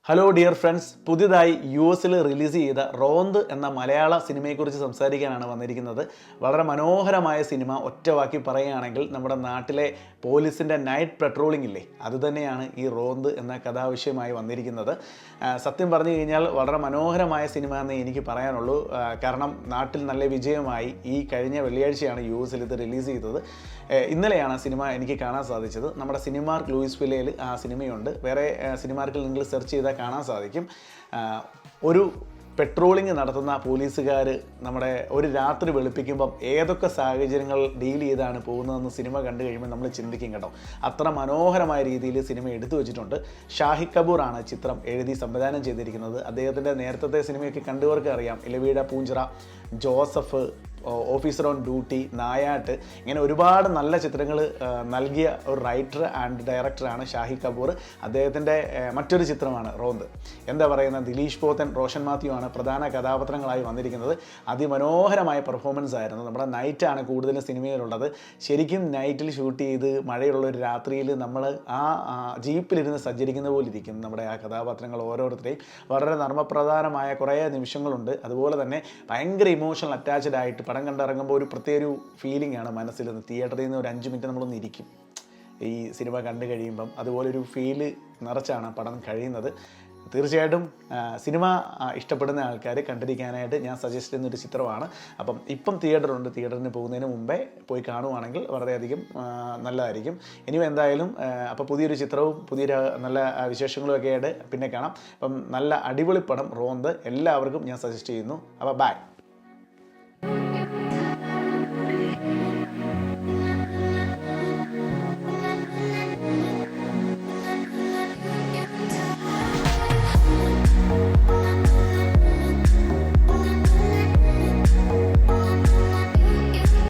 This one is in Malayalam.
ഹലോ ഡിയർ ഫ്രണ്ട്സ്, പുതിയതായി US റിലീസ് ചെയ്ത റോന്ത് എന്ന മലയാള സിനിമയെക്കുറിച്ച് സംസാരിക്കാനാണ് വന്നിരിക്കുന്നത്. വളരെ മനോഹരമായ സിനിമ. ഒറ്റ വാക്കി പറയുകയാണെങ്കിൽ നമ്മുടെ നാട്ടിലെ പോലീസിൻ്റെ നൈറ്റ് പെട്രോളിംഗ് ഇല്ലേ, അതുതന്നെയാണ് ഈ റോന്ത് എന്ന കഥാവിഷയമായി വന്നിരിക്കുന്നത്. സത്യം പറഞ്ഞു കഴിഞ്ഞാൽ വളരെ മനോഹരമായ സിനിമ എന്നേ എനിക്ക് പറയാനുള്ളൂ. കാരണം നാട്ടിൽ നല്ല വിജയമായി. ഈ കഴിഞ്ഞ വെള്ളിയാഴ്ചയാണ് US ഇത് റിലീസ് ചെയ്തത്. ഇന്നലെയാണ് ആ സിനിമ എനിക്ക് കാണാൻ സാധിച്ചത്. നമ്മുടെ സിനിമാർക്ക് ലൂയിസ്വില്ലയിൽ ആ സിനിമയുണ്ട്. വേറെ സിനിമാർക്കിൽ നിങ്ങൾ സെർച്ച് ചെയ്താൽ കാണാൻ സാധിക്കും. ഒരു പെട്രോളിംഗ് നടത്തുന്ന പോലീസുകാർ നമ്മുടെ ഒരു രാത്രി വെളുപ്പിക്കുമ്പം ഏതൊക്കെ സാഹചര്യങ്ങൾ ഡീൽ ചെയ്താണ് പോകുന്നതെന്ന് സിനിമ കണ്ടു കഴിയുമ്പോൾ നമ്മൾ ചിന്തിക്കും കേട്ടോ. അത്ര മനോഹരമായ രീതിയിൽ സിനിമ എടുത്തു വെച്ചിട്ടുണ്ട്. ഷാഹിദ് കപൂറാണ് ചിത്രം എഴുതി സംവിധാനം ചെയ്തിരിക്കുന്നത്. അദ്ദേഹത്തിൻ്റെ നേരത്തെ സിനിമയൊക്കെ കണ്ടവർക്ക് അറിയാം. Elaveezha Poonchira, Joseph, officer on duty, Nayattu, ഇങ്ങനെ ഒരുപാട് നല്ല ചിത്രങ്ങൾ നൽകിയ ഒരു റൈറ്റർ ആൻഡ് ഡയറക്ടറാണ് ഷാഹിദ് കപൂർ. അദ്ദേഹത്തിൻ്റെ മറ്റൊരു ചിത്രമാണ് റോന്ത്. എന്താ പറയുന്നത്, ദിലീഷ് പോത്തൻ, റോഷൻ മാത്യു ആണ് പ്രധാന കഥാപാത്രങ്ങളായി വന്നിരിക്കുന്നത്. അതിമനോഹരമായ പെർഫോമൻസ് ആയിരുന്നു. നമ്മുടെ നൈറ്റാണ് കൂടുതലും സിനിമയിലുള്ളത്. ശരിക്കും നൈറ്റിൽ ഷൂട്ട് ചെയ്ത് മഴയുള്ള ഒരു രാത്രിയിൽ നമ്മൾ ആ ജീപ്പിലിരുന്ന് സഞ്ചരിക്കുന്ന പോലെ ഇരിക്കും നമ്മുടെ ആ കഥാപാത്രങ്ങൾ ഓരോരുത്തരെയും. വളരെ നർമ്മപ്രധാനമായ കുറേ നിമിഷങ്ങളുണ്ട്. അതുപോലെ തന്നെ ഭയങ്കര ഇമോഷണൽ അറ്റാച്ച്ഡ് ആയിട്ട് പടം കണ്ടിറങ്ങുമ്പോൾ ഒരു പ്രത്യേക ഒരു ഫീലിംഗ് ആണ് മനസ്സിൽ നിന്ന്. തിയേറ്ററിൽ നിന്ന് ഒരു 5 മിനിറ്റ് നമ്മളൊന്ന് ഇരിക്കും ഈ സിനിമ കണ്ടു കഴിയുമ്പം. അതുപോലൊരു ഫീല് നിറച്ചാണ് പടം കഴിയുന്നത്. തീർച്ചയായിട്ടും സിനിമ ഇഷ്ടപ്പെടുന്ന ആൾക്കാർ കണ്ടിരിക്കാനായിട്ട് ഞാൻ സജസ്റ്റ് ചെയ്യുന്നൊരു ചിത്രമാണ്. അപ്പം ഇപ്പം തിയേറ്ററുണ്ട്. തിയേറ്ററിന് പോകുന്നതിന് മുമ്പേ പോയി കാണുവാണെങ്കിൽ വളരെയധികം നല്ലതായിരിക്കും. ഇനിയും എന്തായാലും അപ്പോൾ പുതിയൊരു ചിത്രവും പുതിയൊരു നല്ല വിശേഷങ്ങളും ഒക്കെ ആയിട്ട് പിന്നെ കാണാം. അപ്പം നല്ല അടിപൊളി പടം റോന്ത് എല്ലാവർക്കും ഞാൻ സജസ്റ്റ് ചെയ്യുന്നു. അപ്പോൾ ബൈ.